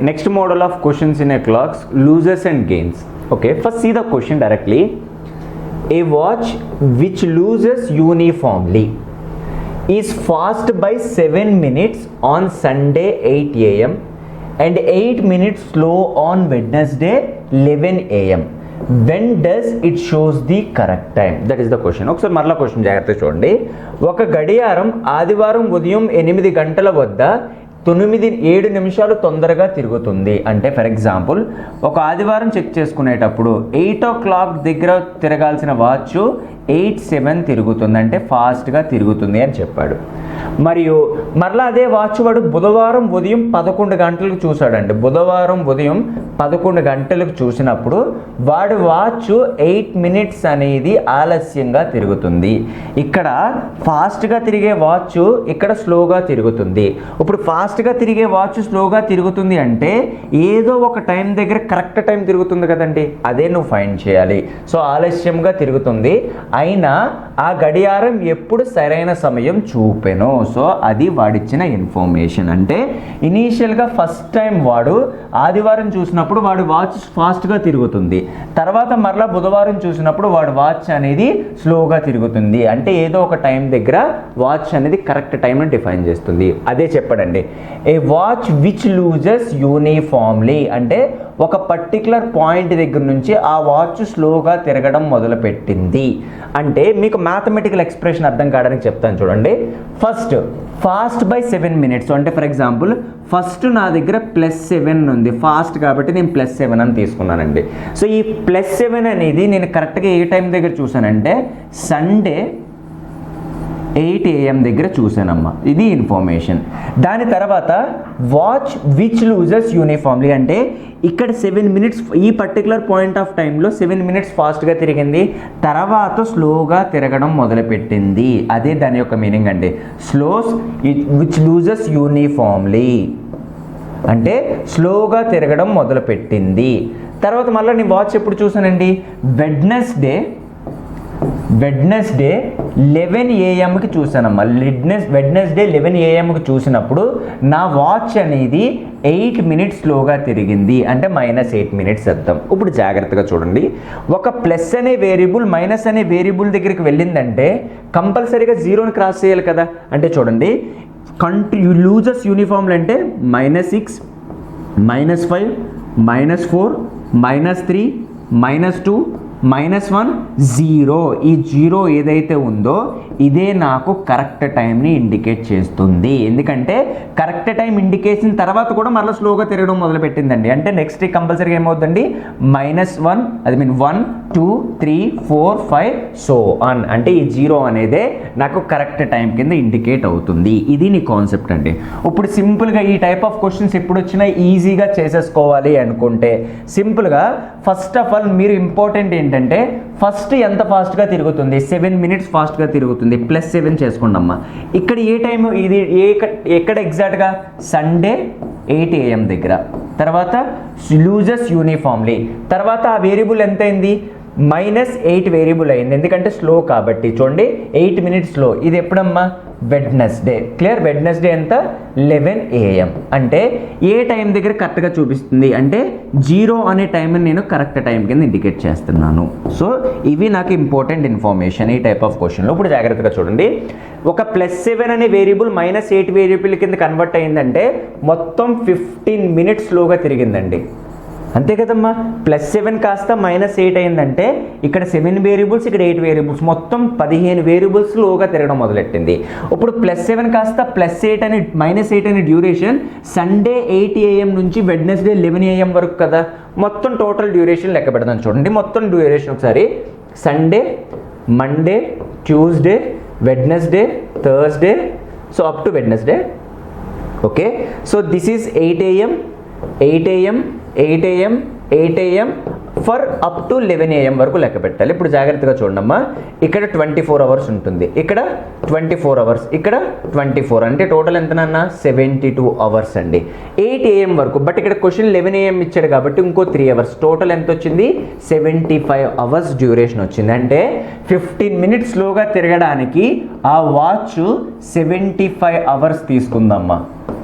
next model of questions in a clocks, losses and gains. Okay, first see the question directly. A watch which loses uniformly is fast by 7 minutes on Sunday 8 a.m. and 8 minutes slow on Wednesday 11 a.m. When does it shows the correct time? That is the question. ఒకసారి మరలా question జాగ్రత్తగా చూడండి. ఒక గడియారం ఆదివారం ఉదయం 8 గంటల వద్ద 7 నిమిషాలు తొందరగా తిరుగుతుంది. అంటే ఫర్ ఎగ్జాంపుల్ ఒక ఆదివారం చెక్ చేసుకునేటప్పుడు 8 o'clock దగ్గర తిరగాల్సిన వాచ్ 8:07 తిరుగుతుంది, అంటే ఫాస్ట్గా తిరుగుతుంది అని చెప్పాడు. మరియు మరలా అదే వాచ్ వాడు బుధవారం ఉదయం 11 గంటలకు చూశాడండి. బుధవారం ఉదయం 11 గంటలకు చూసినప్పుడు వాడి వాచ్ 8 minutes అనేది ఆలస్యంగా తిరుగుతుంది. ఇక్కడ ఫాస్ట్గా తిరిగే వాచ్ ఇక్కడ స్లోగా తిరుగుతుంది. ఇప్పుడు ఫాస్ట్గా తిరిగే వాచ్ స్లోగా తిరుగుతుంది అంటే ఏదో ఒక టైం దగ్గర కరెక్ట్ టైం తిరుగుతుంది కదండి, అదే నువ్వు ఫైండ్ చేయాలి. సో ఆలస్యంగా తిరుగుతుంది, అయినా ఆ గడియారం ఎప్పుడు సరైన సమయం చూపెను. సో అది వాడిచ్చిన ఇన్ఫర్మేషన్. అంటే ఇనీషియల్గా ఫస్ట్ టైం వాడు ఆదివారం చూసినప్పుడు వాడు వాచ్ ఫాస్ట్గా తిరుగుతుంది, తర్వాత మరలా బుధవారం చూసినప్పుడు వాడు వాచ్ అనేది స్లోగా తిరుగుతుంది. అంటే ఏదో ఒక టైం దగ్గర వాచ్ అనేది కరెక్ట్ టైంని డిఫైన్ చేస్తుంది. అదే చెప్పాడండి. ఏ వాచ్ విచ్ లూజెస్ యూనిఫామ్లీ అంటే ఒక పర్టికులర్ పాయింట్ దగ్గర నుంచి ఆ వాచ్ స్లోగా తిరగడం మొదలుపెట్టింది. అంటే మీకు మ్యాథమెటికల్ ఎక్స్ప్రెషన్ అర్థం కావడానికి చెప్తాను చూడండి. First fast by 7 minutes. అంటే ఫర్ ఎగ్జాంపుల్ ఫస్ట్ నా దగ్గర +7 ఉంది, ఫాస్ట్ కాబట్టి నేను +7 అని తీసుకున్నానండి. సో ఈ +7 అనేది నేను కరెక్ట్గా ఏ టైం దగ్గర చూసానంటే సండే 8 a.m. దగ్గర చూసానమ్మా. ఇది ఇన్ఫర్మేషన్. దాని తర్వాత వాచ్ విచ్ లూజెస్ యూనిఫామ్లీ అంటే ఇక్కడ 7 minutes ఈ పర్టికులర్ పాయింట్ ఆఫ్ టైంలో 7 minutes ఫాస్ట్గా తిరిగింది, తర్వాత స్లోగా తిరగడం మొదలుపెట్టింది. అదే దాని యొక్క మీనింగ్ అండి. స్లోస్ విచ్ లూజెస్ యూనిఫామ్లీ అంటే స్లోగా తిరగడం మొదలుపెట్టింది. తర్వాత మళ్ళీ నేను వాచ్ ఎప్పుడు చూసానండి, వెడ్నెస్డే 11 a.m.కి చూసానమ్మా. వెడ్నెస్డే 11 a.m.కి చూసినప్పుడు నా వాచ్ అనేది 8 minutes స్లోగా తిరిగింది, అంటే -8 minutes అర్థం. ఇప్పుడు జాగ్రత్తగా చూడండి. ఒక ప్లస్ అనే వేరియబుల్ మైనస్ అనే వేరియబుల్ దగ్గరికి వెళ్ళిందంటే కంపల్సరీగా 0ని క్రాస్ చేయాలి కదా. అంటే చూడండి, లూజెస్ యూనిఫామ్లు అంటే -6, -5, -4, -3, -2, -1, 0. ఈ 0 ఏదైతే ఉందో ఇదే నాకు కరెక్ట్ టైంని ఇండికేట్ చేస్తుంది. ఎందుకంటే కరెక్ట్ టైం ఇండికేషన్ తర్వాత కూడా మళ్ళీ స్లోగా తిరగడం మొదలుపెట్టిందండి. అంటే నెక్స్ట్ కంపల్సరీగా ఏమవుతుందండి, -1 అది మీన్ 1, 2, 3, 4, 5 సో ఆన్. అంటే ఈ 0 అనేదే నాకు కరెక్ట్ టైం కింద ఇండికేట్ అవుతుంది. ఇది నీ కాన్సెప్ట్ అండి. ఇప్పుడు సింపుల్గా ఈ టైప్ ఆఫ్ క్వశ్చన్స్ ఎప్పుడు వచ్చినా ఈజీగా చేసేసుకోవాలి అనుకుంటే సింపుల్గా ఫస్ట్ ఆఫ్ ఆల్ మీరు ఇంపార్టెంట్ ఏంటంటే ఫస్ట్ ఎంత ఫాస్ట్గా తిరుగుతుంది, 7 minutes ఫాస్ట్గా తిరుగుతుంది, +7 చేసుకోండి అమ్మా. ఇక్కడ ఏ టైం ఇది ఎక్కడ ఎగ్జాక్ట్గా సండే 8 a.m. దగ్గర. తర్వాత లూజెస్ యూనిఫామ్లీ, తర్వాత ఆ వేరియబుల్ ఎంత అయింది, -8 వేరియబుల్ అయింది, ఎందుకంటే స్లో కాబట్టి. చూడండి 8 minutes స్లో. ఇది ఎప్పుడమ్మా, వెడ్నెస్డే. క్లియర్. వెడ్నెస్డే ఎంత, 11 a.m. అంటే ఏ టైం దగ్గర కరెక్ట్గా చూపిస్తుంది అంటే 0 అనే టైంని నేను కరెక్ట్ టైం కింద ఇండికేట్ చేస్తున్నాను. సో ఇవి నాకు ఇంపార్టెంట్ ఇన్ఫర్మేషన్ ఈ టైప్ ఆఫ్ క్వశ్చన్లో. ఇప్పుడు జాగ్రత్తగా చూడండి. ఒక +7 అనే వేరియబుల్ -8 వేరియబుల్ కింద కన్వర్ట్ అయిందంటే మొత్తం 15 minutes స్లోగా తిరిగిందండి. అంతే కదమ్మా. +7 కాస్త -8 అయిందంటే ఇక్కడ 7 వేరియబుల్స్, ఇక్కడ 8 వేరియబుల్స్, మొత్తం 15 వేరియబుల్స్ స్లోగా తిరగడం మొదలెట్టింది. ఇప్పుడు +7 కాస్త +8 అని -8 అనే డ్యూరేషన్ సండే 8 a.m. నుంచి వెడ్నెస్డే 11 a.m. వరకు కదా. మొత్తం టోటల్ డ్యూరేషన్ లెక్క పెడదాం చూడండి. మొత్తం డ్యూరేషన్ ఒకసారి Sunday, Monday, Tuesday, Wednesday, Thursday, so up to Wednesday. Okay, so this is 8 a.m., 8 a.m., 8 a.m., 8 a.m. For up to 11 a.m. వరకు లెక్క పెట్టాలి. ఇప్పుడు జాగ్రత్తగా చూడమ్మా. ఇక్కడ 24 hours ఉంటుంది, ఇక్కడ 24 hours, ఇక్కడ 24, అంటే టోటల్ ఎంతనన్నా 72 hours అండి. 8 a.m. వరకు. బట్ ఇక్కడ క్వశ్చన్ 11 a.m. ఇచ్చాడు కాబట్టి ఇంకో 3 hours. టోటల్ ఎంత వచ్చింది, 75 hours డ్యూరేషన్ వచ్చింది. అంటే 15 minutes స్లోగా తిరగడానికి ఆ వాచ్ 75 hours తీసుకుందమ్మా.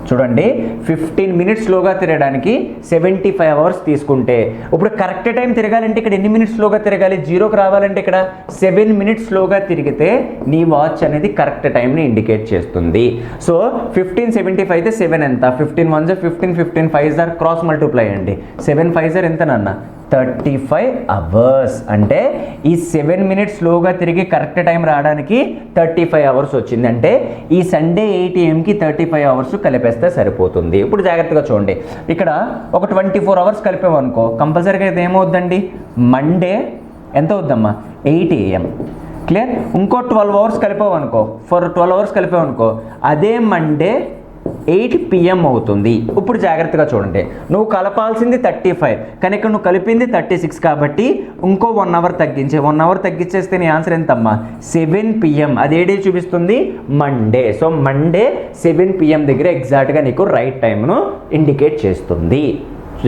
చూడండి 15 మినిట్స్ స్లోగా తిరగడానికి 75 అవర్స్ తీసుకుంటే ఇప్పుడు కరెక్ట్ టైం తిరగాలంటే ఇక్కడ ఎన్ని మినిట్స్ స్లోగా తిరగాలి, జీరోకి రావాలంటే ఇక్కడ 7 మినిట్స్ స్లోగా తిరిగితే నీ వాచ్ అనేది కరెక్ట్ టైంని ఇండికేట్ చేస్తుంది. సో 1575 అయితే 7 ఎంత, 15 1 15, 15 5 క్రాస్ మల్టిప్లై అండి, 7 5 ఎంత నాన్న 35 అవర్స్. అంటే ఈ 7 మినిట్స్ స్లోగా తిరిగి కరెక్ట్ టైం రావడానికి 35 అవర్స్ వచ్చింది. అంటే ఈ సండే 8 AM-కి 35 అవర్స్ కలిపేస్తే సరిపోతుంది. ఇప్పుడు జాగ్రత్తగా చూడండి, ఇక్కడ ఒక 24 అవర్స్ కలిపామనుకో కంపల్సరీగా ఇది ఏమవుద్దండి, మండే ఎంత అవుద్దమ్మా 8 AM. క్లియర్. ఇంకో 12 అవర్స్ కలిపామనుకో, 12 అవర్స్ కలిపామనుకో అదే మండే 8 PM అవుతుంది. ఇప్పుడు జాగ్రత్తగా చూడండి, నువ్వు కలపాల్సింది 35 కానీ ఇక్కడ నువ్వు కలిపింది 36 కాబట్టి ఇంకో 1 అవర్ తగ్గించే, 1 అవర్ తగ్గించేస్తే నీ ఆన్సర్ ఎంతమ్మా 7 PM. అది ఏ డే చూపిస్తుంది, మండే. సో మండే 7 PM దగ్గర ఎగ్జాక్ట్గా నీకు రైట్ టైంను ఇండికేట్ చేస్తుంది.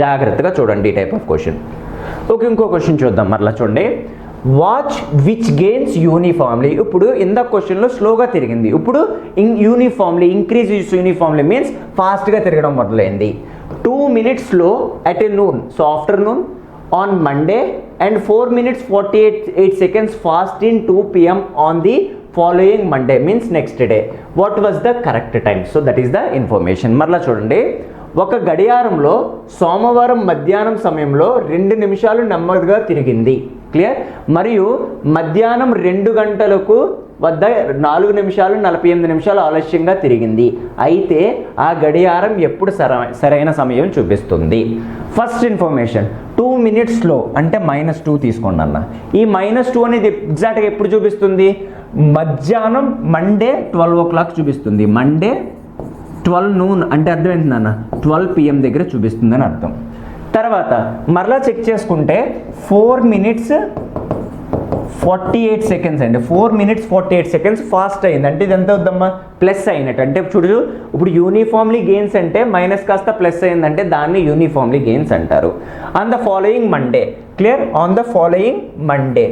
జాగ్రత్తగా చూడండి ఈ టైప్ ఆఫ్ క్వశ్చన్. ఓకే, ఇంకో క్వశ్చన్ చూద్దాం. మరలా చూడండి, వాచ్ విచ్ గెయిన్స్ యూనిఫామ్లీ. ఇప్పుడు ఇంత క్వశ్చన్లో స్లోగా తిరిగింది, ఇప్పుడు యూనిఫామ్లీ ఇంక్రీజ్ యూనిఫామ్లీ మీన్స్ ఫాస్ట్గా తిరగడం మొదలైంది. 2 minutes slow at a noon, so afternoon on Monday and 4 minutes 48 seconds fast in 2 PM on the following Monday means next day. What was the correct time? So that is the information. మరలా చూడండి, ఒక గడియారంలో సోమవారం మధ్యాహ్నం సమయంలో 2 నిమిషాలు నెమ్మదిగా తిరిగింది. క్లియర్. మరియు మధ్యాహ్నం 2 గంటలకు వద్ద 4 నిమిషాలు 48 నిమిషాలు ఆలస్యంగా తిరిగింది. అయితే ఆ గడియారం ఎప్పుడు సరైన సమయం చూపిస్తుంది? ఫస్ట్ ఇన్ఫర్మేషన్ 2 minutes స్లో అంటే -2 తీసుకోండి అన్న. ఈ -2 అనేది ఎగ్జాక్ట్గా ఎప్పుడు చూపిస్తుంది, మధ్యాహ్నం మండే 12 o'clock చూపిస్తుంది. మండే 12 noon అంటే అర్థం ఏంటి నాన్న 12 PM దగ్గర చూపిస్తుంది అని అర్థం. తర్వాత మరలా చెక్ చేసుకుంటే 4 minutes 48 seconds అండి, 4 minutes 48 seconds ఫాస్ట్ అయింది. అంటే ఇది ఎంత అవుద్దమ్మా ప్లస్ అయినట్టు. అంటే చూడు, ఇప్పుడు యూనిఫామ్లీ గెయిన్స్ అంటే మైనస్ కాస్త ప్లస్ అయిందంటే దాన్ని యూనిఫామ్లీ గెయిన్స్ అంటారు. On the following Monday. Clear. On the following Monday.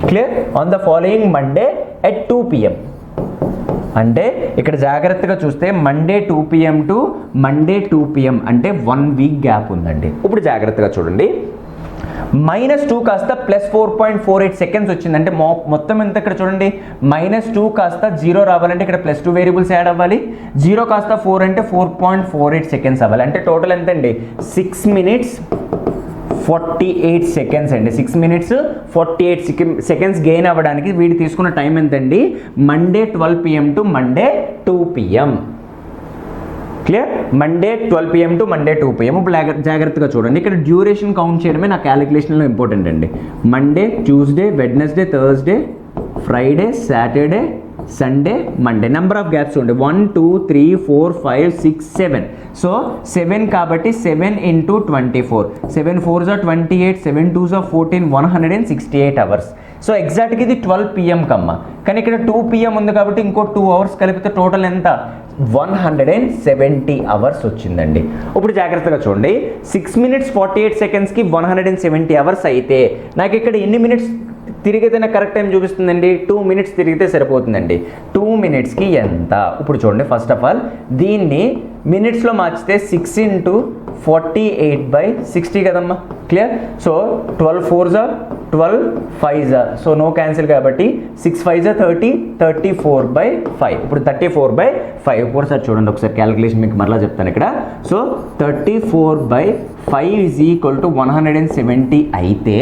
Clear. On the following Monday at 2 PM. అంటే ఇక్కడ జాగ్రత్తగా చూస్తే Monday 2 PM to Monday 2 PM అంటే 1 week గ్యాప్ ఉందండి. ఇప్పుడు జాగ్రత్తగా చూడండి, -2 కాస్త +4.48 seconds వచ్చింది. అంటే మొత్తం ఎంత ఇక్కడ చూడండి, -2 కాస్త 0 రావాలంటే ఇక్కడ +2 వేరియబుల్స్ యాడ్ అవ్వాలి. 0 కాస్త 4 అంటే 4.48 seconds అవ్వాలి. అంటే టోటల్ ఎంత అండి 6 minutes 48 seconds అండి. 6 minutes 48 seconds గెయిన్ అవ్వడానికి వీడు తీసుకున్న టైం ఎంతండి, Monday 12 PM to Monday 2 PM. Clear. Monday 12 PM to Monday 2 PM. ఇప్పుడు జాగ్రత్తగా చూడండి, ఇక్కడ డ్యూరేషన్ కౌంట్ చేయడమే నా క్యాలిక్యులేషన్లో ఇంపార్టెంట్ అండి. Monday, Tuesday, Wednesday, Thursday, Friday, Saturday, Sunday, Monday. Number of gaps చూడండి 1 2 3 4 5 6 7. సో 7 కాబట్టి 7 into 24, 7 4s are 28, 7 2s are 14, 168 hours. So ఎగ్జాక్ట్గా ఇది 12 PM కమ్మ, కానీ ఇక్కడ 2 PM ఉంది కాబట్టి ఇంకో 2 hours కలిపితే టోటల్ ఎంత 170 అవర్స్ వచ్చిందండి. ఇప్పుడు జాగ్రత్తగా చూడండి, 6 minutes 48 secondsకి 170 అవర్స్ అయితే నాకు ఇక్కడ ఎన్ని మినిట్స్ తిరిగితే నాకు కరెక్ట్ టైం చూపిస్తుందండి, 2 minutes తిరిగితే సరిపోతుందండి. 2 minutesకి ఎంత? ఇప్పుడు చూడండి, ఫస్ట్ ఆఫ్ ఆల్ దీన్ని మినిట్స్లో మార్చితే 6 into 48/60 కదమ్మా. Clear. So 12 4s are 12 5s are, so no cancel కాబట్టి 6 5s are 30, 34/5. ఇప్పుడు 34/5 ఒకసారి చూడండి, ఒకసారి క్యాలిక్యులేషన్ మీకు మరలా చెప్తాను ఇక్కడ. సో 34/5 is equal to 170 అయితే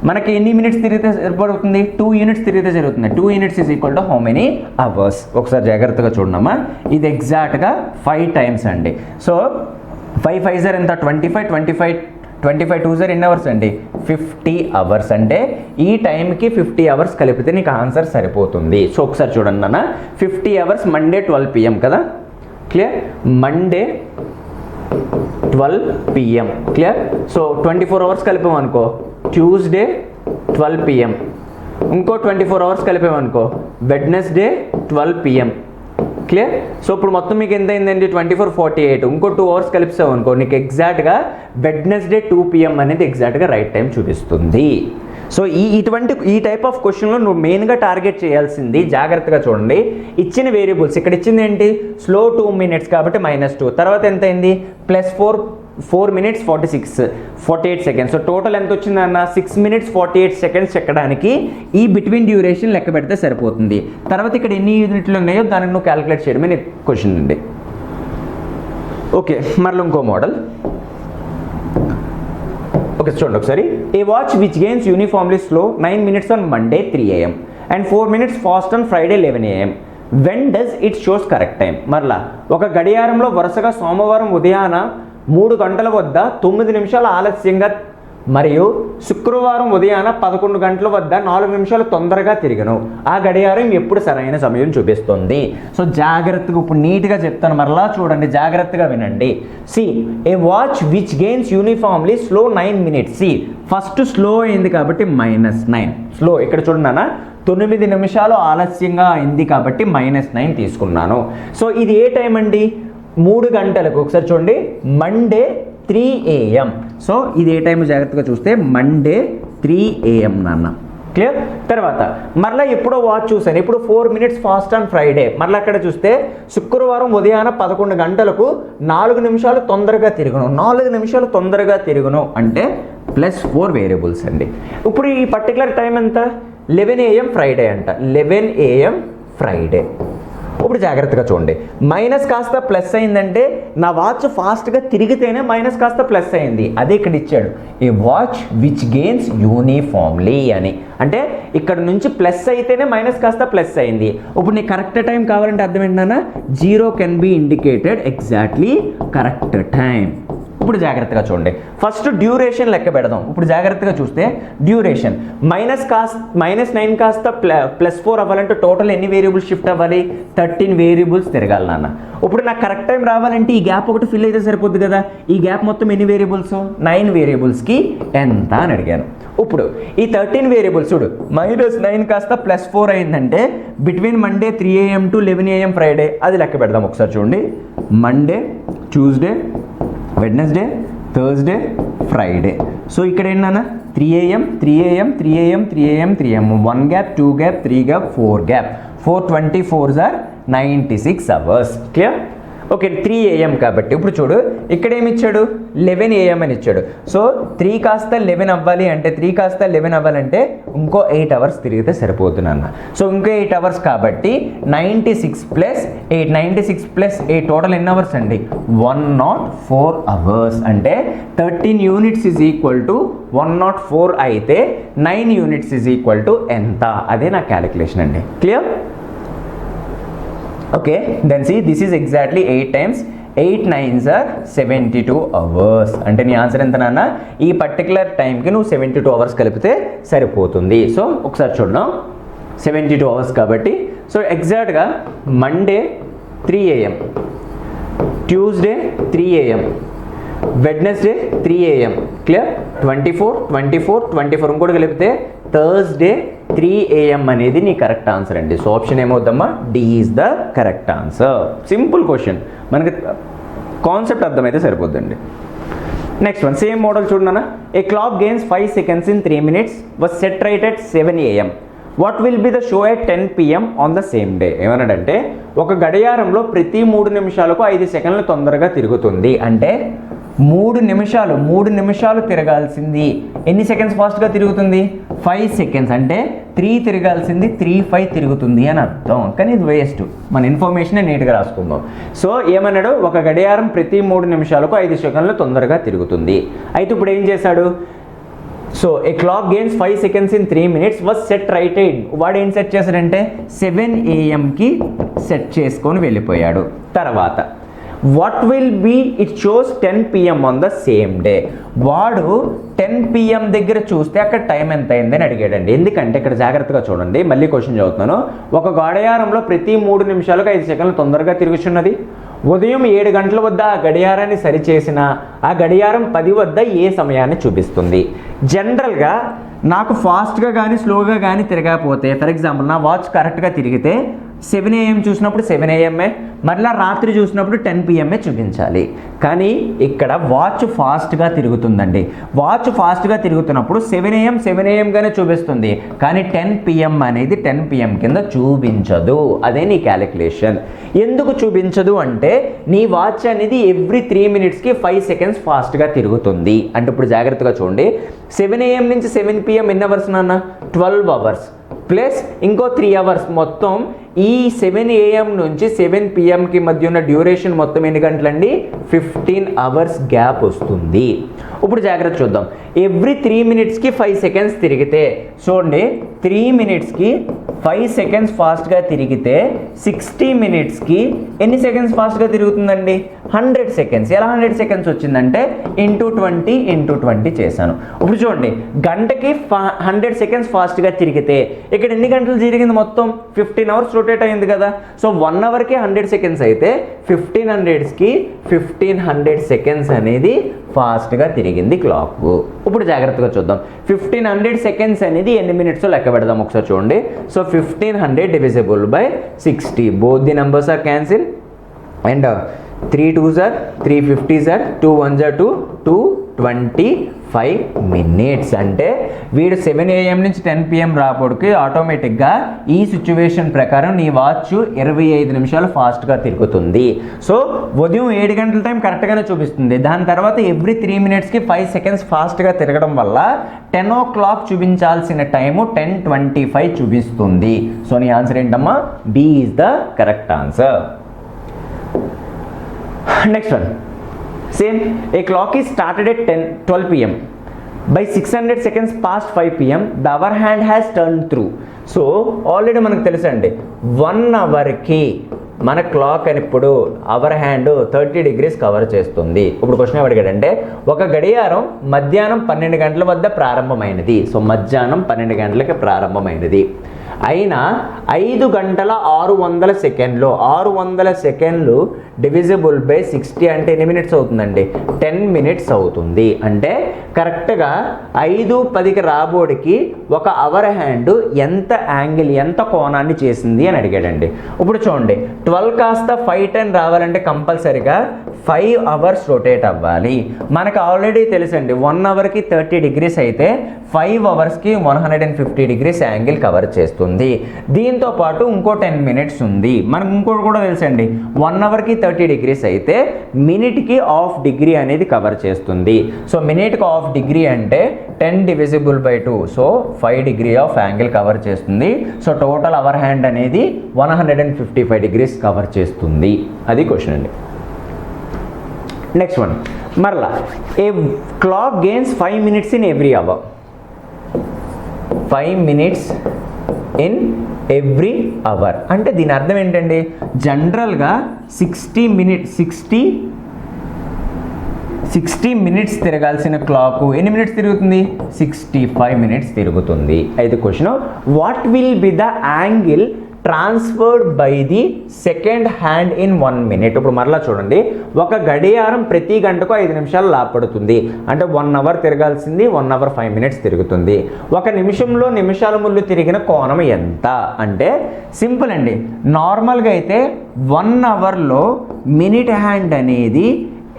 మనకి ఎన్ని మినిట్స్ తిరిగితే సరిపడుతుంది, 2 units తిరిగితే జరుగుతుంది. 2 units is equal to how many hours? ఒకసారి జాగ్రత్తగా చూడమ్మా, ఇది ఎగ్జాక్ట్గా 5 times అండి. సో 5 5s are ఎంత 25, 25 2s are ఎన్ని అవర్స్ అండి 50 అవర్స్. అంటే ఈ టైంకి 50 అవర్స్ కలిపితే నీకు ఆన్సర్ సరిపోతుంది. సో ఒకసారి చూడండి నాన్న, 50 అవర్స్ మండే 12 PM కదా. Clear. Monday 12 PM. Clear. So 24 hours కలిపామనుకో ట్యూస్డే 12 PM, ఇంకో 24 అవర్స్ కలిపామనుకో వెడ్నెస్డే 12 PM. క్లియర్. సో ఇప్పుడు మొత్తం మీకు ఎంత అయిందండి 24 48, ఇంకో 2 hours కలిపిస్తావు అనుకో నీకు ఎగ్జాక్ట్గా వెడ్నెస్డే 2 PM అనేది ఎగ్జాక్ట్గా రైట్ టైం చూపిస్తుంది. సో ఈ టైప్ ఆఫ్ క్వశ్చన్లో నువ్వు మెయిన్గా టార్గెట్ చేయాల్సింది, జాగ్రత్తగా చూడండి, ఇచ్చిన వేరియబుల్స్ ఇక్కడ ఇచ్చింది ఏంటి, స్లో 2 minutes కాబట్టి -2, తర్వాత ఎంత అయింది +4 minutes 48 seconds. సో టోటల్ ఎంత వచ్చిందన్న 6 minutes 48 seconds చెక్కడానికి ఈ బిట్వీన్ డ్యూరేషన్ లెక్క పెడితే సరిపోతుంది. తర్వాత ఇక్కడ ఎన్ని యూనిట్లు ఉన్నాయో దానికి నువ్వు క్యాలిక్యులేట్ చేయడమే నీ క్వశ్చన్ అండి. ఓకే, మరలా ఇంకో మోడల్. ఓకే చూడండి ఒకసారి. A watch which gains uniformly slow 9 minutes on Monday 3 AM and 4 minutes fast on Friday 11 AM. When does it shows correct time? మరలా ఒక గడియారంలో వరుసగా సోమవారం ఉదయాన 3 గంటల వద్ద 9 నిమిషాలు ఆలస్యంగా మరియు శుక్రవారం ఉదయాన 11 గంటల వద్ద 4 నిమిషాలు తొందరగా తిరిగను. ఆ గడియారం ఎప్పుడు సరైన సమయం చూపిస్తుంది? సో జాగ్రత్తగా ఇప్పుడు నీట్గా చెప్తాను, మరలా చూడండి, జాగ్రత్తగా వినండి. See a watch which gains uniformly slow 9 minutes. See first slow అయింది కాబట్టి -9 స్లో. ఇక్కడ చూడన్నా 9 నిమిషాలు ఆలస్యంగా అయింది కాబట్టి -9 తీసుకున్నాను. సో ఇది ఏ టైం అండి, 3 గంటలకు. ఒకసారి చూడండి, మండే 3 AM. సో ఇది ఏ టైం జాగ్రత్తగా చూస్తే మండే 3 AM నాన్న. క్లియర్? తర్వాత మరలా ఎప్పుడో వాచ్ చూసాను, ఇప్పుడు 4 minutes ఫాస్ట్ ఆన్ ఫ్రైడే. మరలా అక్కడ చూస్తే శుక్రవారం ఉదయాన 11 గంటలకు 4 నిమిషాలు తొందరగా తిరుగును. 4 నిమిషాలు తొందరగా తిరుగును అంటే +4 వేరియబుల్స్ అండి. ఇప్పుడు ఈ పర్టికులర్ టైం ఎంత, 11 AM ఫ్రైడే అంట, 11 AM ఫ్రైడే. ఇప్పుడు జాగ్రత్తగా చూడండి, మైనస్ కాస్త ప్లస్ అయిందంటే నా వాచ్ ఫాస్ట్గా తిరిగితేనే మైనస్ కాస్త ప్లస్ అయింది. అదే ఇక్కడ ఇచ్చాడు, ఏ వాచ్ విచ్ గెయిన్స్ యూనిఫామ్లీ అని. అంటే ఇక్కడ నుంచి ప్లస్ అయితేనే మైనస్ కాస్త ప్లస్ అయింది. ఇప్పుడు నీకు కరెక్ట్ టైం కావాలంటే అర్థం ఏంటన్నా, 0 can be indicated exactly correct time. ఇప్పుడు జాగ్రత్తగా చూడండి, ఫస్ట్ డ్యూరేషన్ లెక్క పెడదాం. ఇప్పుడు జాగ్రత్తగా చూస్తే డ్యూరేషన్ -9 కాస్త +4 అవ్వాలంటే టోటల్ ఎన్ని వేరియబుల్స్ షిఫ్ట్ అవ్వాలి, 13 వేరియబుల్స్ తిరగాలి నాన్న. ఇప్పుడు నాకు కరెక్ట్ టైం రావాలంటే ఈ గ్యాప్ ఒకటి ఫిల్ అయితే సరిపోద్ది కదా. ఈ గ్యాప్ మొత్తం ఎన్ని వేరియబుల్స్, 9 వేరియబుల్స్కి ఎంత అని అడిగాను. ఇప్పుడు ఈ 13 వేరియబుల్స్ చూడు, -9 కాస్త +4 అయిందంటే between Monday 3 AM to 11 AM Friday, అది లెక్క పెడదాం. ఒకసారి చూడండి, Monday, Tuesday, Wednesday, Thursday, Friday. So ఇక్కడ ఏంటన్నా 3 AM 3 AM 3 AM 3 AM 3 AM 1 gap 2 gap 3 gap 4 gap 424s are 96 hours. Clear? Okay, 3 AM కాబట్టి ఇప్పుడు చూడు ఇక్కడ ఏమి ఇచ్చాడు, 11 AM అని ఇచ్చాడు. సో 3 కాస్త 11 అవ్వాలి అంటే 3 కాస్త 11 అవ్వాలంటే ఇంకో 8 hours తిరిగితే సరిపోతుంది అన్న. సో ఇంకో 8 hours కాబట్టి 96 + 8 96 + 8 టోటల్ ఎన్ని అవర్స్ అండి, 104 hours. అంటే 13 units is equal to 104 అయితే 9 units is equal to ఎంత, అదే నా క్యాలిక్యులేషన్ అండి. Clear? Okay, then see this is exactly 8 times 8 9s are 72 hours. అంటే నీ ఆన్సర్ ఎంత నాన్న, ఈ పర్టికులర్ టైంకి నువ్వు 72 hours కలిపితే సరిపోతుంది. సో ఒకసారి చూద్దాం, 72 hours కాబట్టి సో ఎగ్జాక్ట్గా Monday 3 AM, Tuesday 3 AM, Wednesday 3 AM. Clear? 24 ఇంకోటి కలిపితే థర్స్డే 3 AM అనేది నీ కరెక్ట్ ఆన్సర్ అండి. సో ఆప్షన్ ఏమవుద్దమ్మా, D is the correct answer. Simple question, మనకి కాన్సెప్ట్ అర్థమైతే సరిపోద్దండి. నెక్స్ట్ వన్, సేమ్ మోడల్ చూడన్నా. A clock gains 5 seconds in 3 minutes was set right at 7 AM. What will be the show at 10 PM on the same day. ఏమన్నాడంటే ఒక గడియారంలో ప్రతి 3 నిమిషాలకు 5 సెకండ్లు తొందరగా తిరుగుతుంది. అంటే 3 నిమిషాలు తిరగాల్సింది ఎన్ని సెకండ్స్ ఫాస్ట్గా తిరుగుతుంది, 5 seconds. అంటే 3 తిరగాల్సింది 3/5 తిరుగుతుంది అని అర్థం. కానీ ఇది వేస్ట్, మన ఇన్ఫర్మేషన్ నీట్గా రాసుకుందాం. సో ఏమన్నాడు, ఒక గడియారం ప్రతి 3 నిమిషాలకు 5 సెకండ్లు తొందరగా తిరుగుతుంది. అయితే ఇప్పుడు ఏం చేశాడు, so A clock gains 5 seconds in 3 minutes was set right aid. వాడు ఏం సెట్ చేశాడంటే 7 AMకి సెట్ చేసుకొని వెళ్ళిపోయాడు. తర్వాత what will be it shows 10 PM on the same day. వాడు 10 PM దగ్గర చూస్తే అక్కడ టైం ఎంత అయిందని అడిగాడండి. ఎందుకంటే ఇక్కడ జాగ్రత్తగా చూడండి, మళ్ళీ క్వశ్చన్ చదువుతున్నాను. ఒక గడియారంలో ప్రతి 3 నిమిషాలకు 5 సెకండ్లు తొందరగా తిరుగుతున్నది. ఉదయం 7 గంటల వద్ద ఆ గడియారాన్ని సరిచేసిన ఆ గడియారం 10 వద్ద ఏ సమయాన్ని చూపిస్తుంది. జనరల్గా నాకు ఫాస్ట్గా కానీ స్లోగా కానీ తిరగకపోతే, ఫర్ ఎగ్జాంపుల్ నా వాచ్ కరెక్ట్గా తిరిగితే 7 AM చూసినప్పుడు 7 AM, మరలా రాత్రి చూసినప్పుడు 10 PM చూపించాలి. కానీ ఇక్కడ వాచ్ ఫాస్ట్గా తిరుగుతుందండి. వాచ్ ఫాస్ట్గా తిరుగుతున్నప్పుడు 7 AM చూపిస్తుంది, కానీ 10 PM అనేది 10 PM కింద చూపించదు. అదే నీ క్యాలిక్యులేషన్. ఎందుకు చూపించదు అంటే నీ వాచ్ అనేది ఎవ్రీ 3 minutesకి 5 seconds ఫాస్ట్గా తిరుగుతుంది. అంటే ఇప్పుడు జాగ్రత్తగా చూడండి, 7 AM నుంచి 7 PM ఎన్ని అవర్స్ నాన్న? 12 hours ప్లస్ ఇంకో 3 hours, మొత్తం ఈ 7 AM నుంచి 7 PMకి మధ్య ఉన్న డ్యూరేషన్ మొత్తం ఎన్ని గంటలండి? 15 hours గ్యాప్ వస్తుంది. ఇప్పుడు జాగ్రత్త చూద్దాం. ఎవ్రీ 3 minutesకి 5 seconds తిరిగితే చూడండి, 3 minutesకి 5 seconds ఫాస్ట్గా తిరిగితే 60 minutesకి ఎన్ని సెకండ్స్ ఫాస్ట్గా తిరుగుతుందండి? 100 seconds. ఎలా 100 seconds వచ్చిందంటే ఇంటూ 20 చేశాను. ఇప్పుడు చూడండి, గంటకి 100 seconds ఫాస్ట్గా తిరిగితే ఇక్కడ ఎన్ని గంటలు తిరిగింది? మొత్తం 15 hours రొటేట్ అయింది కదా. సో 1 hourకి 100 seconds అయితే 1500కి 1500 seconds అనేది ఫాస్ట్గా తిరిగింది క్లాక్. ఇప్పుడు జాగ్రత్తగా చూద్దాం. 1500 seconds అనేది ఎన్ని మినిట్స్ లెక్క పెడదాం ఒకసారి చూడండి. So 1500 divisible by 60, both the numbers are cancel and 3 2s are 3 50s are 2 1s are 2 225 minutes. అంటే వీడు 7 AM నుంచి 10 PM రాపోడికి ఆటోమేటిక్గా ఈ సిచ్యువేషన్ ప్రకారం నీ వాచ్ 25 నిమిషాలు ఫాస్ట్గా తిరుగుతుంది. సో ఉదయం 7 గంటల టైం కరెక్ట్గానే చూపిస్తుంది. దాని తర్వాత ఎవ్రీ 3 minutesకి 5 seconds ఫాస్ట్గా తిరగడం వల్ల 10 o'clock చూపించాల్సిన టైము 10:25 చూపిస్తుంది. సో నీ ఆన్సర్ ఏంటమ్మా? B is the correct answer. Next one, same, a clock is started at 12 PM. By 600 seconds past 5 PM, the hour hand has turned through. So already మనకు తెలుసండి, 1 hourకి మన క్లాక్ అని ఇప్పుడు hour hand 30 degrees cover చేస్తుంది. ఇప్పుడు question ఏమడిగాడంటే, ఒక గడియారం మధ్యాహ్నం 12 గంటల వద్ద ప్రారంభమైనది. సో మధ్యాహ్నం 12 గంటలకి ప్రారంభమైనది అయినా 5 గంటల 600 సెకండ్లు 600 సెకండ్లు డివిజిబుల్ బై 60 అంటే ఎన్ని మినిట్స్ అవుతుందండి? 10 minutes అవుతుంది. అంటే కరెక్ట్గా 5:10కి రాబోడికి ఒక అవర్ హ్యాండ్ ఎంత యాంగిల్, ఎంత కోణాన్ని చేసింది అని అడిగాడండి. ఇప్పుడు చూడండి, 12 కాస్త 5:10 రావాలంటే కంపల్సరిగా 5 hours రొటేట్ అవ్వాలి. మనకు ఆల్రెడీ తెలుసండి, 1 hourకి 30 degrees అయితే 5 hoursకి 150 degrees యాంగిల్ కవర్ చేస్తుంది. దీంతో పాటు ఇంకో 10 minutes ఉంది. మనకు ఇంకోటి కూడా తెలుసండి, 1 hourకి 30 degrees అయితే మినిట్కి ½ degree అనేది కవర్ చేస్తుంది. సో మినిట్కి ½ degree అంటే 10 divisible by 2, so 5 degree of angle cover చేస్తుంది. సో టోటల్ అవర్ హ్యాండ్ అనేది 155 degrees కవర్ చేస్తుంది. అది క్వశ్చన్ అండి. నెక్స్ట్ వన్, మరలా a clock gains 5 minutes in every hour. 5 minutes in every hour అంటే దీని అర్థం ఏంటండి? జనరల్గా 60 minutes తిరగాల్సిన క్లాక్ ఎన్ని మినిట్స్ తిరుగుతుంది? 65 minutes తిరుగుతుంది. అయితే question, what will be the angle transferred by the second hand in 1 minute. ఇప్పుడు మరలా చూడండి, ఒక గడియారం ప్రతి గంటకు 5 నిమిషాలు లాపడుతుంది. అంటే 1 hour తిరగాల్సింది 1 hour 5 minutes తిరుగుతుంది. ఒక నిమిషంలో నిమిషాల ముళ్ళు తిరిగిన కోణం ఎంత అంటే సింపుల్ అండి. నార్మల్గా అయితే 1 hourలో మినిట్ హ్యాండ్ అనేది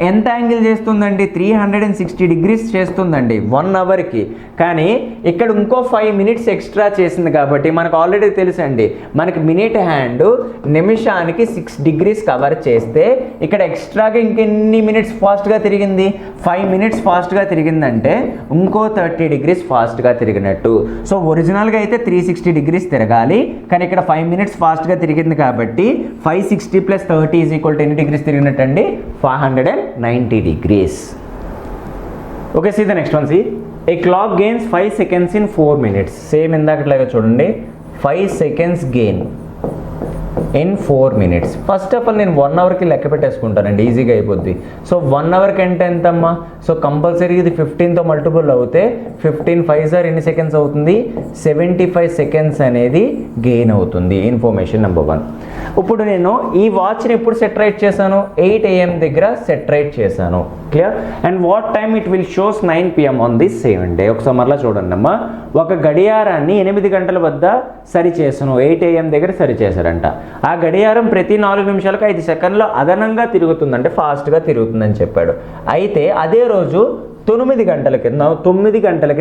ఎంత యాంగిల్ చేస్తుందండి? 360 degrees చేస్తుందండి 1 hourకి. కానీ ఇక్కడ ఇంకో 5 minutes ఎక్స్ట్రా చేసింది కాబట్టి మనకు ఆల్రెడీ తెలుసండి, మనకి మినిట్ హ్యాండ్ నిమిషానికి 6 degrees కవర్ చేస్తే ఇక్కడ ఎక్స్ట్రాగా ఇంకెన్ని మినిట్స్ ఫాస్ట్గా తిరిగింది? 5 minutes ఫాస్ట్గా తిరిగిందంటే ఇంకో 30 degrees ఫాస్ట్గా తిరిగినట్టు. సో ఒరిజినల్గా అయితే 360 degrees తిరగాలి, కానీ ఇక్కడ 5 minutes ఫాస్ట్గా తిరిగింది కాబట్టి 560 + 30 = ఎన్ని డిగ్రీస్ తిరిగినట్టు అండి? 490 degrees. Okay, see the next one. See, a clock gains 5 seconds in 4 minutes. Same ఇందాకట్లాగా చూడండి, 5 seconds gain in 4 minutes. First of all నేను 1 hourకి లెక్క పెట్టేసుకుంటానండి, ఈజీగా అయిపోద్ది. సో 1 hourకి అంటే ఎంతమ్మా? సో కంపల్సరీ ఇది 15తో మల్టిపుల్ అవుతే 15 5s are ఎన్ని సెకండ్స్ అవుతుంది? 75 seconds అనేది గెయిన్ అవుతుంది. Information number 1. ఇప్పుడు నేను ఈ వాచ్ని ఎప్పుడు సెట్ రైట్ చేశాను, 8 AM దగ్గర సెట్ రైట్ చేశాను. Clear. And what time it will shows 9 PM on this same day. ఒకసారి మరలా చూడండి అమ్మా, ఒక గడియారాన్ని 8 గంటల వద్ద సరి చేసాను, 8 AM దగ్గర సరి చేశారంట. ఆ గడియారం ప్రతి 4 నిమిషాలకు 5 సెకండ్లు అదనంగా తిరుగుతుంది, అంటే ఫాస్ట్గా తిరుగుతుందని చెప్పాడు. అయితే అదే రోజు 9 గంటలకి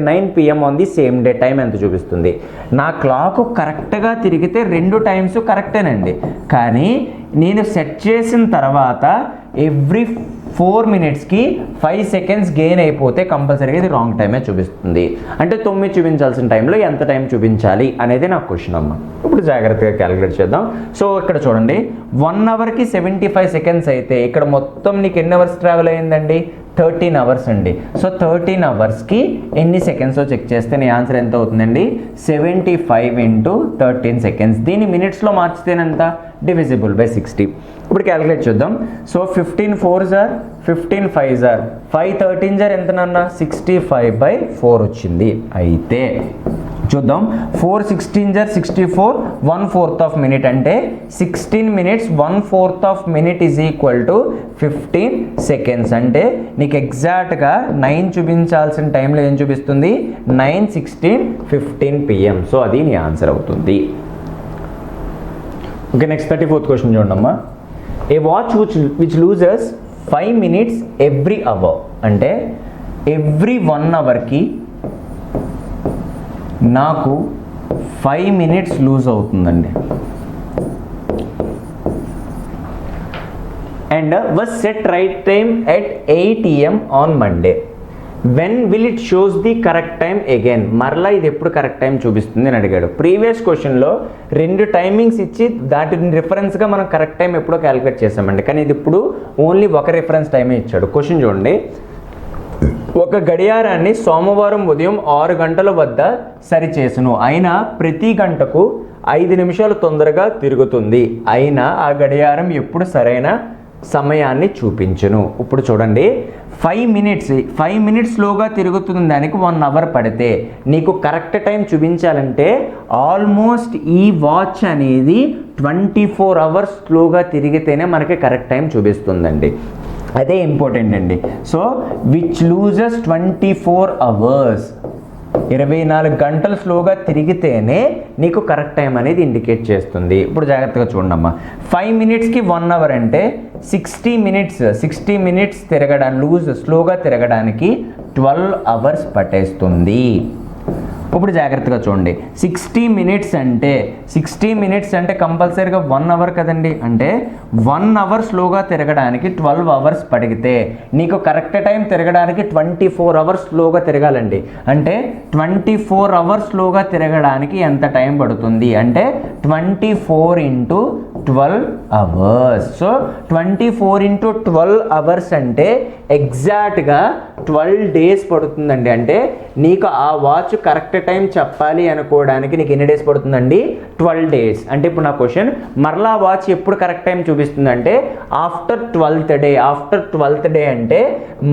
9 PM on the same day time ఎంత చూపిస్తుంది? నా క్లాక్ కరెక్ట్గా తిరిగితే 2 టైమ్స్ కరెక్టేనండి, కానీ నేను సెట్ చేసిన తర్వాత ఎవ్రీ 4 మినిట్స్కి 5 సెకండ్స్ గెయిన్ అయిపోతే కంపల్సరీగా ఇది రాంగ్ టైమే చూపిస్తుంది. అంటే 9 చూపించాల్సిన టైంలో ఎంత టైం చూపించాలి అనేది నా క్వశ్చన్ అమ్మ. ఇప్పుడు జాగ్రత్తగా క్యాలిక్యులేట్ చేద్దాం. సో ఇక్కడ చూడండి, 1 అవర్కి 75 సెకండ్స్ అయితే ఇక్కడ మొత్తం నీకు ఎన్ని అవర్స్ ట్రావెల్ అయ్యిందండి? 13 అవర్స్ అండి. సో 13 అవర్స్కి ఎన్ని సెకండ్స్ చెక్ చేస్తే నీ ఆన్సర్ ఎంత అవుతుందండి? 75 × 13 సెకండ్స్. దీన్ని మినిట్స్లో మార్చితేనంత? Divisible by 60. ఇప్పుడు క్యాలిక్యులేట్ చేద్దాం. So 15 4s are 15 5s are 5 13s are ఎంత నాన్న? 65/4 వచ్చింది. అయితే చూద్దాం, 4 16s are 64, 1/4 of minute అంటే 16 minutes 1/4 of minute is equal to 15 seconds. అంటే నీకు ఎగ్జాక్ట్గా 9 చూపించాల్సిన టైంలో ఏం చూపిస్తుంది? 9 16 15 PM. సో అది నీ ఆన్సర్ అవుతుంది. ఓకే, నెక్స్ట్ 34th క్వశ్చన్ చూడమ్మా. A watch which loses 5 minutes every hour, అంటే ఎవ్రీ 1 అవర్కి నాకు 5 minutes లూజ్ అవుతుందండి. And was set right time at 8 AM on Monday. When will it shows the correct time again? మరలా ఇది ఎప్పుడు correct time చూపిస్తుంది అని అడిగాడు. ప్రీవియస్ క్వశ్చన్లో 2 టైమింగ్స్ ఇచ్చి దాటిని రిఫరెన్స్గా మనం కరెక్ట్ టైం ఎప్పుడో క్యాలిక్యులేట్ చేసామండి, కానీ ఇది ఇప్పుడు ఓన్లీ ఒక రిఫరెన్స్ టైమే ఇచ్చాడు. క్వశ్చన్ చూడండి, ఒక గడియారాన్ని సోమవారం ఉదయం 6 గంటల వద్ద సరిచేసును, అయినా ప్రతి గంటకు 5 నిమిషాలు తొందరగా తిరుగుతుంది, అయినా ఆ గడియారం ఎప్పుడు సరైన సమయాన్ని చూపించును. ఇప్పుడు చూడండి, 5 మినిట్స్ స్లోగా తిరుగుతున్న దానికి 1 అవర్ పడితే నీకు కరెక్ట్ టైం చూపించాలంటే ఆల్మోస్ట్ ఈ వాచ్ అనేది 24 అవర్స్ స్లోగా తిరిగితేనే మనకి కరెక్ట్ టైం చూపిస్తుందండి. అదే ఇంపార్టెంట్ అండి. సో విచ్ లూజెస్ 24 అవర్స్, 24 గంటలు స్లోగా తిరిగితేనే నీకు కరెక్ట్ టైం అనేది ఇండికేట్ చేస్తుంది. ఇప్పుడు జాగ్రత్తగా చూడమ్మా, 5 మినిట్స్కి 1 అవర్ అంటే 60 మినిట్స్ తిరగడానికి స్లోగా తిరగడానికి 12 అవర్స్ పట్టేస్తుంది. ఇప్పుడు జాగ్రత్తగా చూడండి, 60 మినిట్స్ అంటే కంపల్సరీగా 1 అవర్ కదండి, అంటే 1 అవర్ స్లోగా తిరగడానికి 12 అవర్స్ పడిగితే నీకు కరెక్ట్ టైం తిరగడానికి 24 అవర్స్ స్లోగా తిరగాలండి. అంటే 24 అవర్స్ స్లోగా తిరగడానికి ఎంత టైం పడుతుంది అంటే 24 × 12 అవర్స్. సో 24 × 12 అవర్స్ అంటే ఎగ్జాక్ట్గా 12 డేస్ పడుతుందండి. అంటే నీకు ఆ వాచ్ కరెక్ట్ టైం చెప్పాలి అనుకోవడానికి నీకు ఎన్ని డేస్ పడుతుందండి? 12 డేస్. అంటే ఇప్పుడు నా క్వశ్చన్, మరలా వాచ్ ఎప్పుడు కరెక్ట్ టైం చూపిస్తుందంటే after 12th day. After 12th day అంటే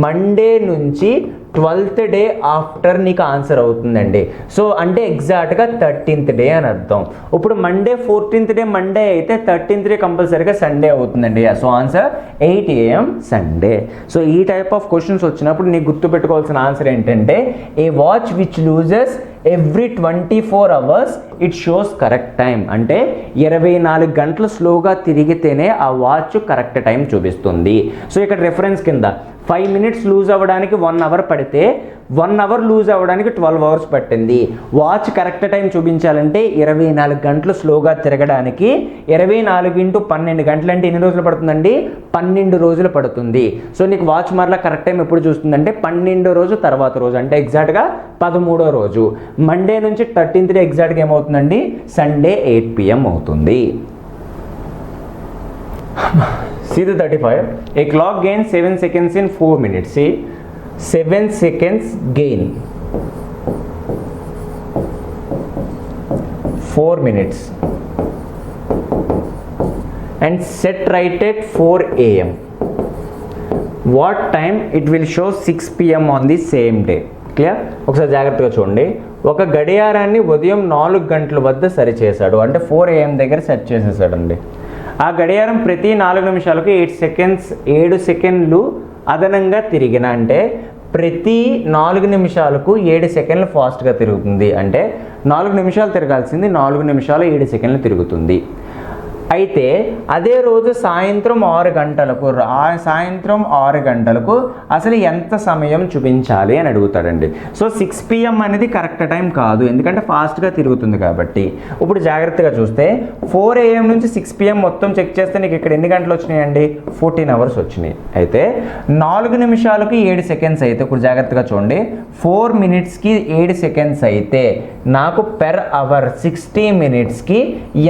మండే నుంచి 12th డే ఆఫ్టర్ నీకు ఆన్సర్ అవుతుందండి. సో అంటే ఎగ్జాక్ట్గా 13th డే అని అర్థం. ఇప్పుడు మండే 14th డే మండే అయితే 13th డే కంపల్సరీగా సండే అవుతుందండి. So answer 8 AM Sunday. So ఈ టైప్ ఆఫ్ క్వశ్చన్స్ వచ్చినప్పుడు నీకు గుర్తుపెట్టుకోవాల్సిన ఆన్సర్ ఏంటంటే a watch which loses every 24 hours it shows correct time. అంటే 24 గంటలు స్లోగా తిరిగితేనే ఆ వాచ్ కరెక్ట్ టైం చూపిస్తుంది. సో ఇక్కడ రెఫరెన్స్ కింద 5 మినిట్స్ లూజ్ అవ్వడానికి 1 అవర్ పడితే 1 అవర్ లూజ్ అవ్వడానికి 12 అవర్స్ పట్టింది. వాచ్ కరెక్ట్ టైం చూపించాలంటే 24 గంటలు స్లోగా తిరగడానికి 24 × 12 గంటలు అంటే ఎన్ని రోజులు పడుతుందండి? 12 రోజులు పడుతుంది. సో నీకు వాచ్ మరలా కరెక్ట్ టైం ఎప్పుడు చూస్తుందంటే 12వ రోజు తర్వాత రోజు, అంటే ఎగ్జాక్ట్గా 13వ రోజు. మండే నుంచి 13th డే ఎగ్జాక్ట్గా ఏమవుతుందండి? సండే 8 PM అవుతుంది. See the 35. A clock gains 7 seconds in 4 minutes. See, 7 seconds gain 4 minutes and set right at 4 AM. What time it will show 6 PM on the same day? Clear? ఒకసారి జాగ్రత్తగా చూడండి, ఒక గడియారాన్ని ఉదయం 4 గంటల వద్ద సరి చేశాడు, అంటే 4 AM దగ్గర సెట్ చేసేసాడండి. ఆ గడియారం ప్రతి 4 నిమిషాలకు 7 సెకండ్లు అదనంగా తిరిగిన, అంటే ప్రతి 4 నిమిషాలకు 7 సెకండ్లు ఫాస్ట్గా తిరుగుతుంది. అంటే 4 నిమిషాలు తిరగాల్సింది 4 నిమిషాలు 7 సెకండ్లు తిరుగుతుంది. అయితే అదే రోజు సాయంత్రం 6 గంటలకు అసలు ఎంత సమయం చూపించాలి అని అడుగుతాడండి. సో 6 PM అనేది కరెక్ట్ టైం కాదు, ఎందుకంటే ఫాస్ట్గా తిరుగుతుంది కాబట్టి. ఇప్పుడు జాగ్రత్తగా చూస్తే 4 AM నుంచి 6 PM మొత్తం చెక్ చేస్తే నీకు ఇక్కడ ఎన్ని గంటలు వచ్చినాయండి? 14 అవర్స్ వచ్చినాయి. అయితే 4 నిమిషాలకి 7 సెకండ్స్ అయితే, ఇప్పుడు జాగ్రత్తగా చూడండి, 4 మినిట్స్కి 7 సెకండ్స్ అయితే నాకు పెర్ అవర్ 60 మినిట్స్కి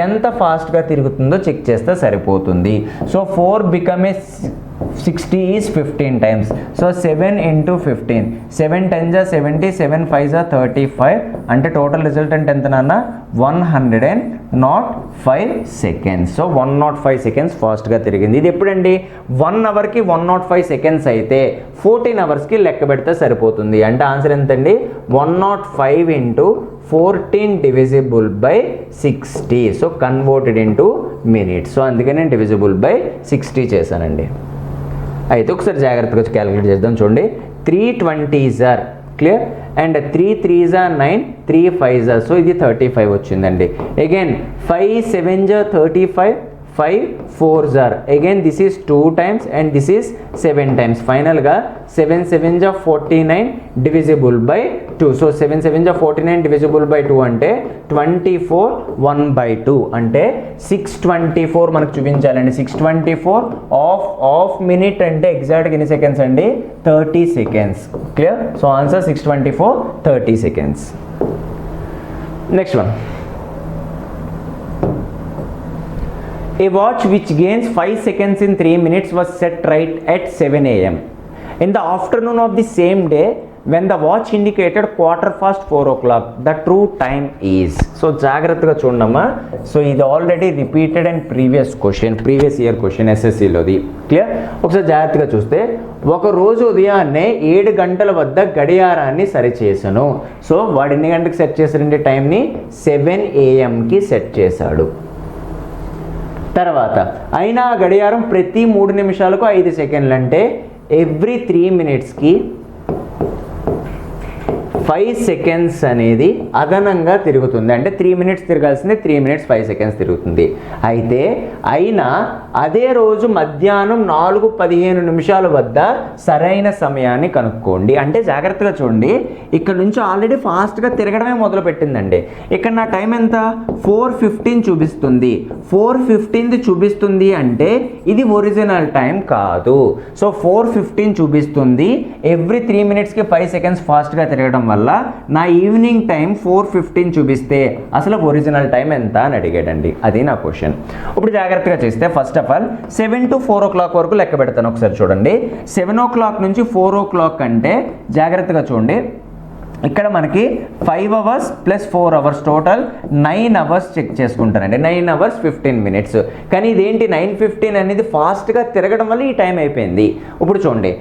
ఎంత ఫాస్ట్గా తిరుగుతుందో చెక్ చేస్తే సరిపోతుంది. So 4 become 60 is 15 times. So 7 into 15, 7 10s are 70, 7 5s are 35, అంటే టోటల్ రిజల్టెంట్ ఎంత నాన్న? 105 సెకండ్స్. సో 105 సెకండ్స్ ఫాస్ట్గా తిరిగింది. ఇది ఎప్పుడండి? 1 అవర్కి 105 సెకండ్స్ అయితే 14 అవర్స్కి లెక్క పెడితే సరిపోతుంది. అంటే ఆన్సర్ ఎంతండి? 105 into 14 divisible by 60. So converted into minutes. So అందుకే నేను డివిజిబుల్ బై 60 చేశానండి. అయితే ఒకసారి జాగ్రత్తగా వచ్చి క్యాలిక్యులేట్ చేద్దాం. చూడండి, 3 20s are clear, and 3 3s are 9, 3 5s are, so ఇది 35 వచ్చిందండి. Again 5 7s are 35, 5 4s are, again this is 2 times and this is 7 times. Final ga 7 7s are 49 divisible by 2. So 7 7s are 49 divisible by 2 అంటే 24 1/2 అంటే 624 మనకు చూపించాలండి. 624 of minute అంటే ఎగ్జాక్ట్గా ఎన్ని seconds అండి? 30 seconds. Clear? So answer 624 30 seconds. Next one, a watch which gains 5 seconds in 3 minutes was set right at 7 AM. In the afternoon of the same day, when the watch indicated 4:15 o'clock, the true time is. So జాగ్రత్తగా చూడమ్మా. So ఇది already repeated and previous year question SSCలోది. Clear? ఒకసారి జాగ్రత్తగా చూస్తే, ఒక రోజు ఉదయాన్నే 7 గంటల వద్ద గడియారాన్ని సరిచేసాను. సో వాడు ఎన్ని గంటలకు సెట్ చేశాడంటే టైంని? 7 AMకి సెట్ చేశాడు. తర్వాత అయినా గడియారం ప్రతి 3 నిమిషాలకు 5 సెకండ్లు, అంటే ఎవ్రీ 3 మినిట్స్కి 5 సెకండ్స్ అనేది అదనంగా తిరుగుతుంది. అంటే 3 మినిట్స్ తిరగాల్సిందే 3 మినిట్స్ 5 సెకండ్స్ తిరుగుతుంది. అయితే అయినా అదే రోజు మధ్యాహ్నం 4:15 నిమిషాల వద్ద సరైన సమయాన్ని కనుక్కోండి. అంటే జాగ్రత్తగా చూడండి, ఇక్కడ నుంచి ఆల్రెడీ ఫాస్ట్గా తిరగడమే మొదలు పెట్టిందండి. ఇక్కడ నా టైం ఎంత? 4:15 చూపిస్తుంది. 4:15 చూపిస్తుంది అంటే ఇది ఒరిజినల్ టైం కాదు. సో 4:15 చూపిస్తుంది, ఎవ్రీ 3 మినిట్స్కి 5 సెకండ్స్ ఫాస్ట్గా తిరగడం వల్ల నా ఈవినింగ్ టైం 4:15 చూపిస్తే అసలు ఒరిజినల్ టైం ఎంత అని అడిగాడండి. అది నా క్వశ్చన్. ఇప్పుడు జాగ్రత్తగా చేస్తే first of all 7 to 4 o'clock వరకు లెక్క పెడతాను. ఒకసారి చూడండి, 7 o'clock నుంచి 4 o'clock అంటే జాగ్రత్తగా చూడండి, ఇక్కడ మనకి 5 hours plus 4 hours total 9 hours check చేసుకుంటానండి. 9 hours 15 minutes. కానీ ఇదేంటి 9:15 అనేది ఫాస్ట్గా తిరగడం వల్ల ఈ టైం అయిపోయింది. ఇప్పుడు చూడండి,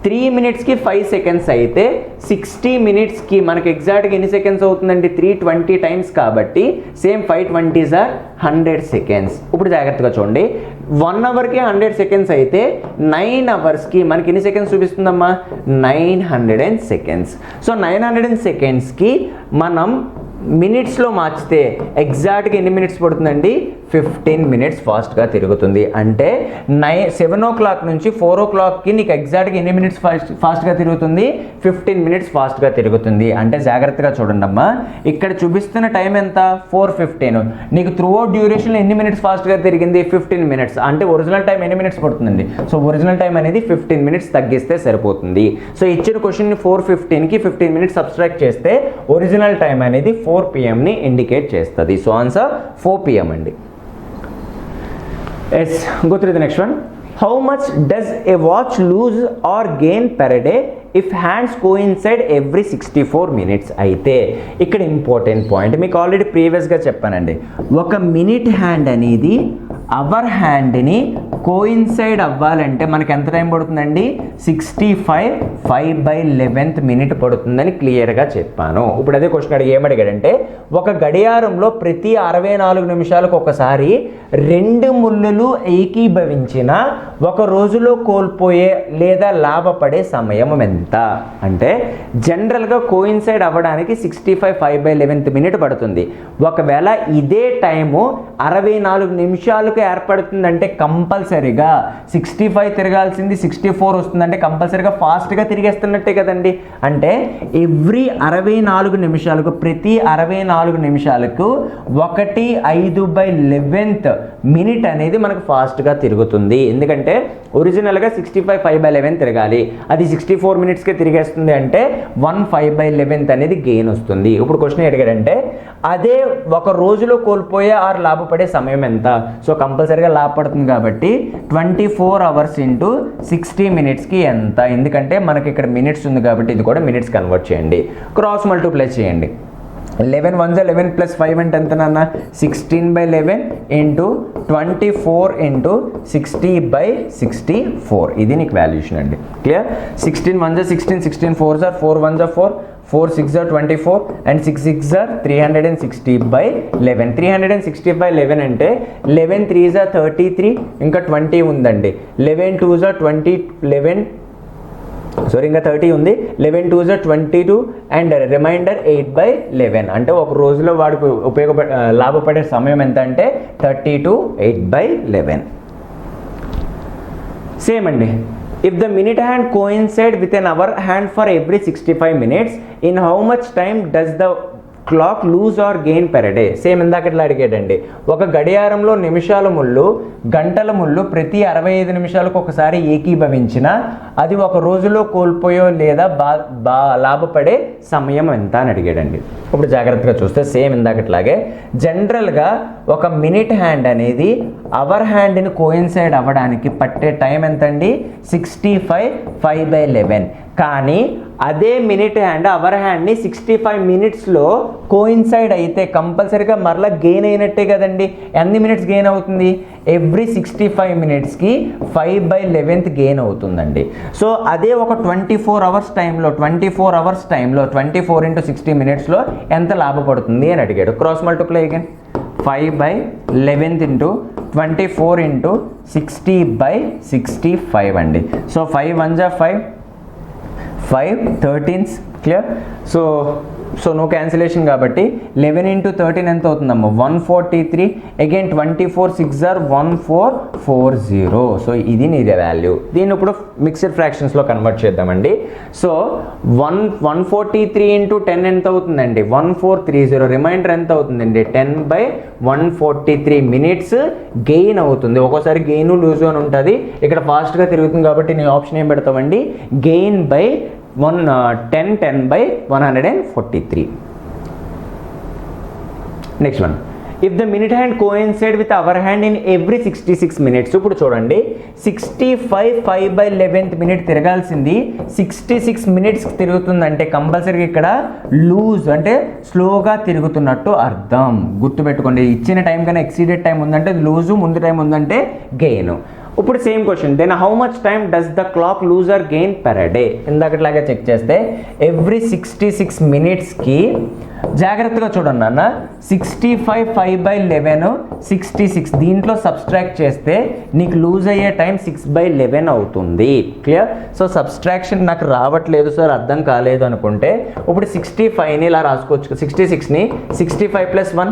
3 మినిట్స్కి 5 సెకండ్స్ అయితే 60 మినిట్స్కి మనకి ఎగ్జాక్ట్గా ఎన్ని సెకండ్స్ అవుతుందండి? 320 టైమ్స్ కాబట్టి సేమ్ 5 20s are 100 సెకండ్స్. ఇప్పుడు జాగ్రత్తగా చూడండి, 1 అవర్కి 100 సెకండ్స్ అయితే 9 అవర్స్కి మనకి ఎన్ని సెకండ్స్ చూపిస్తుందమ్మా? 900 సెకండ్స్. సో 900 సెకండ్స్కి మనం మినిట్స్లో మార్చితే ఎగ్జాక్ట్గా ఎన్ని మినిట్స్ పడుతుందండి? 15 మినిట్స్ ఫాస్ట్గా తిరుగుతుంది. అంటే 7 o'clock నుంచి 4 o'clockకి నీకు ఎగ్జాక్ట్గా ఎన్ని మినిట్స్ ఫాస్ట్గా తిరుగుతుంది? 15 మినిట్స్ ఫాస్ట్గా తిరుగుతుంది. అంటే జాగ్రత్తగా చూడండి అమ్మా, ఇక్కడ చూపిస్తున్న టైం ఎంత? 4:15. నీకు త్రూ అవుట్ డ్యూరేషన్లో ఎన్ని మినిట్స్ ఫాస్ట్గా తిరిగింది? 15 మినిట్స్. అంటే ఒరిజినల్ టైం ఎన్ని మినిట్స్ పడుతుందండి? సో ఒరిజినల్ టైం అనేది 15 మినిట్స్ తగ్గిస్తే సరిపోతుంది. సో ఇచ్చిన క్వశ్చన్ని 4:15కి 15 మినిట్స్ సబ్స్ట్రాక్ట్ చేస్తే ఒరిజినల్ టైం అనేది 4 PM ఇండికేట్ చేస్తుంది. సో ఆన్సర్ 4 PM అండి. Yes, go through the next one. How much does a watch lose or gain per day if hands coincide every 64 minutes? అయితే ఇక్కడ important point మీకు already ప్రీవియస్గా చెప్పానండి, ఒక minute hand అనేది hour హ్యాండ్ని కోయిన్సైడ్ అవ్వాలంటే మనకి ఎంత టైం పడుతుందండి 65 5/11th మినిట్ పడుతుందని క్లియర్గా చెప్పాను. ఇప్పుడు అదే క్వశ్చన్ ఏమడిగాడంటే ఒక గడియారంలో ప్రతి 64 నిమిషాలకు ఒకసారి 2 ముళ్ళులు ఏకీభవించిన ఒక రోజులో కోల్పోయే లేదా లాభపడే సమయం ఎంత అంటే జనరల్గా కోయిన్సైడ్ అవ్వడానికి 65 5/11th మినిట్ పడుతుంది. ఒకవేళ ఇదే టైము 64 నిమిషాలకు ఏర్పడుతుందంటే కంపల్సరీగా 65 తిరగాల్సింది 64 వస్తుందంటే కంపల్సరీగా ఫాస్ట్గా తిరిగేస్తున్నట్టే కదండి. అంటే ఎవ్రీ 64 నిమిషాలకు ప్రతి 64 నిమిషాలకు 1/5/11th మినిట్ అనేది మనకు ఫాస్ట్గా తిరుగుతుంది. ఎందుకంటే ఒరిజినల్గా 65 5/11 తిరగాలి, అది 64 మినిట్స్కే తిరిగేస్తుంది అంటే 1 5/11th అనేది గెయిన్ వస్తుంది. ఇప్పుడు క్వశ్చన్ అడిగాడంటే అదే ఒక రోజులో కోల్పోయే ఆరు లాభపడే సమయం ఎంత? సో కంపల్సరీగా లాభపడుతుంది కాబట్టి 24 hours ఇంటూ 60 మినిట్స్కి ఎంత? ఎందుకంటే మనకి ఇక్కడ మినిట్స్ ఉంది కాబట్టి ఇది కూడా మినిట్స్ కన్వర్ట్ చేయండి, క్రాస్ మల్టిప్లై చేయండి. 11 1 11 + 5 అంటే ఎంత నాన్న? 16/11 ఇంటూ 24 ఇంటూ 60/64 ఇది నీకు వాల్యూషన్ అండి. క్లియర్? 16 1 16 16 4 4 1 4 4 6 24 అండ్ 6 6 360/11. 360/11 అంటే 11 3 33 ఇంకా 20 ఉందండి. 11 2 20 11 ఇంకా 30 ఉంది. 11 2 22 అండ్ రిమైండర్ 8/11 అంటే ఒక రోజులో వాడికి లాభపడే సమయం ఎంత అంటే 32 8/11. సేమ్ అండి. If the minute hand coincide with an hour hand for every 65 minutes, in how much time does the clock lose or gain per day? Same ఇందాకట్లా అడిగాడండి. ఒక గడియారంలో నిమిషాల ముళ్ళు గంటల ముళ్ళు ప్రతి 65 నిమిషాలకు ఒకసారి ఏకీభవించిన అది ఒక రోజులో కోల్పోయో లేదా లాభపడే సమయం ఎంత అని అడిగాడండి. ఇప్పుడు జాగ్రత్తగా చూస్తే సేమ్ ఇందాకట్లాగే జనరల్గా ఒక మినిట్ హ్యాండ్ అనేది అవర్ హ్యాండ్ని కోయిన్సైడ్ అవ్వడానికి పట్టే టైం ఎంతండి? 65 5/11. కానీ అదే మినిట్ హ్యాండ్ అవర్ హ్యాండ్ని 65 మినిట్స్లో కోయిన్సైడ్ అయితే కంపల్సరీగా మరలా గెయిన్ అయినట్టే కదండి. ఎన్ని మినిట్స్ గెయిన్ అవుతుంది? ఎవ్రీ 65 మినిట్స్కి 5/11th గెయిన్ అవుతుందండి. సో అదే ఒక 24 hours టైంలో 24 ఇంటూ 60 మినిట్స్లో ఎంత లాభపడుతుంది అని అడిగాడు. Cross multiply again 5/11th into 24 into 60/65 అండి. So 5 1 5 5 13s clear. So no cancellation కాబట్టి 11 ఇంటూ 13 ఎంత అవుతుందమ్మా? 143. అగైన్ 24 6 1440. సో ఇది నీ వాల్యూ. దీన్ని ఇప్పుడు మిక్స్డ్ ఫ్రాక్షన్స్లో కన్వర్ట్ చేద్దామండి. సో 143 ఇంటూ 10 ఎంత అవుతుందండి? 1430. రిమైండర్ ఎంత అవుతుందండి? 10/143 మినిట్స్ గెయిన్ అవుతుంది. ఒక్కోసారి గెయిన్ లూజ్ అని ఉంటుంది, ఇక్కడ ఫాస్ట్గా తిరుగుతుంది కాబట్టి నీ ఆప్షన్ ఏం పెడతామండి? Gain by 10/143. Next one. If the minute hand coincide with our hand in every 66 minutes. ఇప్పుడు చూడండి 65 5/11th మినిట్ తిరగాల్సింది 66 మినిట్స్ తిరుగుతుందంటే కంపల్సరీగా ఇక్కడ లూజ్ అంటే స్లోగా తిరుగుతున్నట్టు అర్థం. గుర్తుపెట్టుకోండి, ఇచ్చిన టైం కన్నా ఎక్సీడెడ్ టైం ఉందంటే లూజు, ముందు టైం ఉందంటే గెయిన్. ఇప్పుడు same question. Then how much time does the clock lose or gain per day? ఇందాకట్లాగా చెక్ చేస్తే ఎవ్రీ 66 మినిట్స్కి జాగ్రత్తగా చూడండి అన్న, 65 5/11 66 దీంట్లో సబ్స్ట్రాక్ట్ చేస్తే నీకు లూజ్ అయ్యే టైం 6/11 అవుతుంది. క్లియర్? సో సబ్స్ట్రాక్షన్ నాకు రావట్లేదు సార్, అర్థం కాలేదు అనుకుంటే ఇప్పుడు 65ని ఇలా రాసుకోవచ్చు. 66ని 65 + 1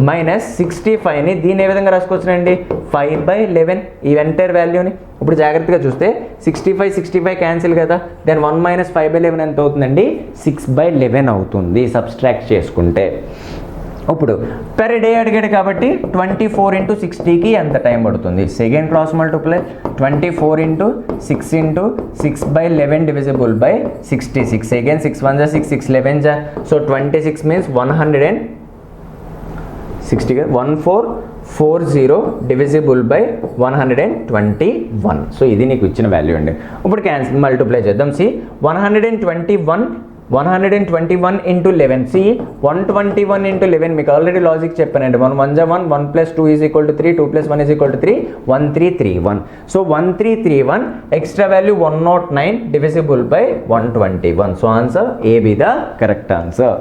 మైనస్ 65ని దీన్ని ఏ విధంగా రాసుకోవచ్చునండి? 5/11 ఈ ఎంటైర్ వాల్యూని. ఇప్పుడు జాగ్రత్తగా చూస్తే 65 క్యాన్సిల్ కదా, దెన్ 1 - 5/11 ఎంత అవుతుందండి? 6/11 అవుతుంది సబ్స్ట్రాక్ట్ చేసుకుంటే. ఇప్పుడు పెర్ డే అడిగాడు కాబట్టి 24 ఇంటూ 60కి ఎంత టైం పడుతుంది? Second cross multiply 24 into 6 into 6/11 divisible by 66. Again 6 1 6 6 11 so 26 means 1440 divisible by 121. So ఇది నీకు ఇచ్చిన వాల్యూ అండి. ఇప్పుడు క్యాన్సిల్ మల్టిప్లై చేద్దాం. See 121 121 into 11. See, 121 into 11 మీకు ఆల్రెడీ లాజిక్ చెప్పానండి. 1 1 1 1 plus 2 is equal to 3, 2 plus 1 is equal to 3, 1331. So 1331, extra value 109 divisible by 121. So answer A be the correct answer.